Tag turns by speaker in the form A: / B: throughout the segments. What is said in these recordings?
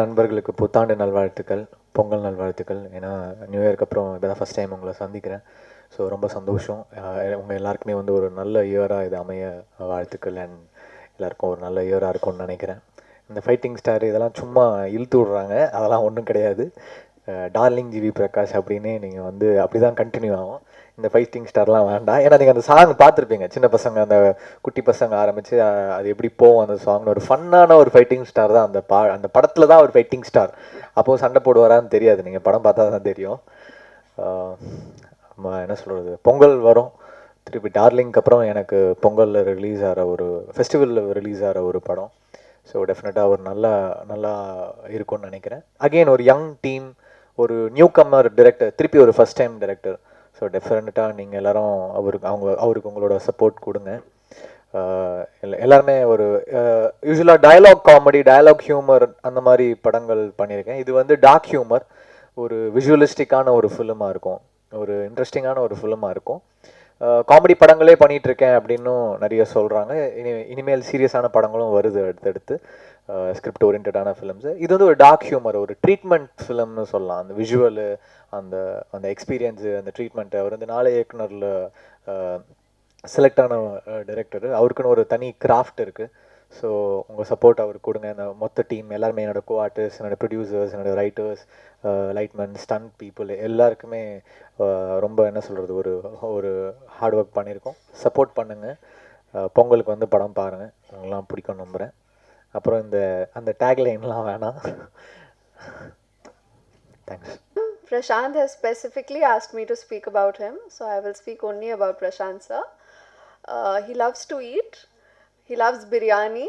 A: நண்பர்களுக்கு புத்தாண்டு நல்வாழ்த்துக்கள், பொங்கல் நல்வாழ்த்துக்கள். ஏன்னா நியூ இயர்க்கு அப்புறம் இப்போ தான் ஃபஸ்ட் டைம் உங்களை சந்திக்கிறேன். ஸோ ரொம்ப சந்தோஷம். உங்கள் எல்லாருக்குமே வந்து ஒரு நல்ல இயராக இது அமைய வாழ்த்துக்கள். அண்ட் எல்லாருக்கும் ஒரு நல்ல இயராக இருக்கும்னு நினைக்கிறேன். இந்த ஃபைட்டிங் ஸ்டார் இதெல்லாம் சும்மா இழுத்து விட்றாங்க, அதெல்லாம் ஒன்றும் கிடையாது. டார்லிங் ஜிவி பிரகாஷ் அப்படின்னே நீங்கள் வந்து அப்படி தான் கண்டினியூ ஆகும். இந்த ஃபைட்டிங் ஸ்டார்லாம் வேண்டாம். ஏன்னா நீங்கள் அந்த சாங் பார்த்துருப்பீங்க, சின்ன பசங்க அந்த குட்டி பசங்க ஆரம்பித்து அது எப்படி போகும் அந்த சாங்னு. ஒரு ஃபன்னான ஒரு ஃபைட்டிங் ஸ்டார் தான் அந்த படத்தில் தான் ஒரு ஃபைட்டிங் ஸ்டார். அப்போது சண்டை போடுவாரான்னு தெரியாது, நீங்கள் படம் பார்த்தா தான் தெரியும். என்ன சொல்கிறது, பொங்கல் வரும் திருப்பி. டார்லிங்க்கு அப்புறம் எனக்கு பொங்கலில் ரிலீஸ் ஆகிற ஒரு ஃபெஸ்டிவலில் ரிலீஸ் ஆகிற ஒரு படம். ஸோ டெஃபினட்டாக ஒரு நல்லா இருக்கும்னு நினைக்கிறேன். அகெயின் ஒரு யங் டீம், ஒரு நியூ கம்மர் டிரெக்டர், திருப்பி ஒரு ஃபஸ்ட் டைம் டிரெக்டர். ஸோ டெஃபினட்டாக நீங்கள் எல்லோரும் அவருக்கு உங்களோட சப்போர்ட் கொடுங்க. எல்லாருமே ஒரு யூஸ்வலாக டயலாக் காமெடி, டயலாக் ஹியூமர் அந்த மாதிரி படங்கள் பண்ணியிருக்கேன். இது வந்து டார்க் ஹியூமர், ஒரு விஷுவலிஸ்டிக்கான ஒரு ஃபிலிமாக இருக்கும், ஒரு இன்ட்ரெஸ்டிங்கான ஒரு ஃபிலிமாக இருக்கும். காமெடி படங்களே பண்ணிகிட்ருக்கேன் அப்படின்னும் நிறைய சொல்கிறாங்க. இனிமேல் சீரியஸான படங்களும் வருது அடுத்தடுத்து, ஸ்கிரிப்ட் ஓரியன்டான ஃபிலிம்ஸு. இது வந்து ஒரு டார்க் ஹியூமர், ஒரு ட்ரீட்மெண்ட் ஃபிலிம்னு சொல்லலாம். அந்த விஷுவலு, அந்த அந்த எக்ஸ்பீரியன்ஸு, அந்த ட்ரீட்மெண்ட்டு. அவர் வந்து நாளை இயக்குனரில் செலக்ட் ஆன டைரக்டர். அவருக்குன்னு ஒரு தனி கிராஃப்ட் இருக்குது. ஸோ உங்கள் சப்போர்ட் அவருக்கு கொடுங்க. இந்த மொத்த டீம் எல்லாருமே, என்னோடய கோ ஆர்டிஸ்ட், என்னோடய ப்ரொடியூசர்ஸ், என்னோடய ரைட்டர்ஸ், லைட்மேன், ஸ்டண்ட் பீப்புள் எல்லாருக்குமே ரொம்ப என்ன சொல்கிறது, ஒரு ஹார்ட் ஒர்க் பண்ணியிருக்கோம். சப்போர்ட் பண்ணுங்கள். பொங்கலுக்கு வந்து படம் பாருங்கள், உங்களாம் பிடிக்கும் நம்புகிறேன். அப்புறம் அந்த டேக்லைன்லாம் வேணாம். Thanks.
B: Prashant has specifically asked me to speak about him, so I will speak only about Prashant sir. He loves to eat. He loves biryani.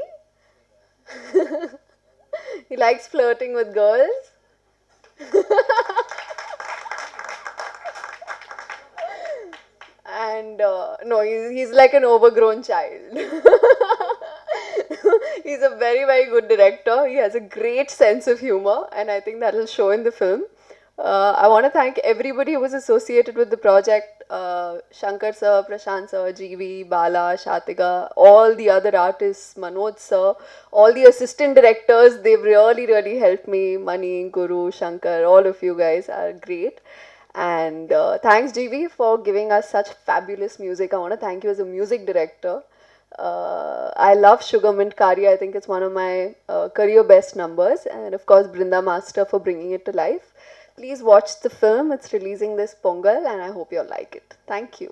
B: He likes flirting with girls. And no, he's like an overgrown child. He's a very, very good director. He has a great sense of humor, and I think that will show in the film. I want to thank everybody who was associated with the project. Shankar sir, Prashant sir, GV, Bala, Shatiga, all the other artists, Manoj sir, all the assistant directors, they've really, really helped me. Mani, Guru, Shankar, all of you guys are great. And thanks GV for giving us such fabulous music. I want to thank you as a music director. I love Sugar Mint Kari. I think it's one of my career best numbers. And of course, Brinda Master for bringing it to life. Please watch the film. It's releasing this Pongal and I hope you'll like it. Thank you.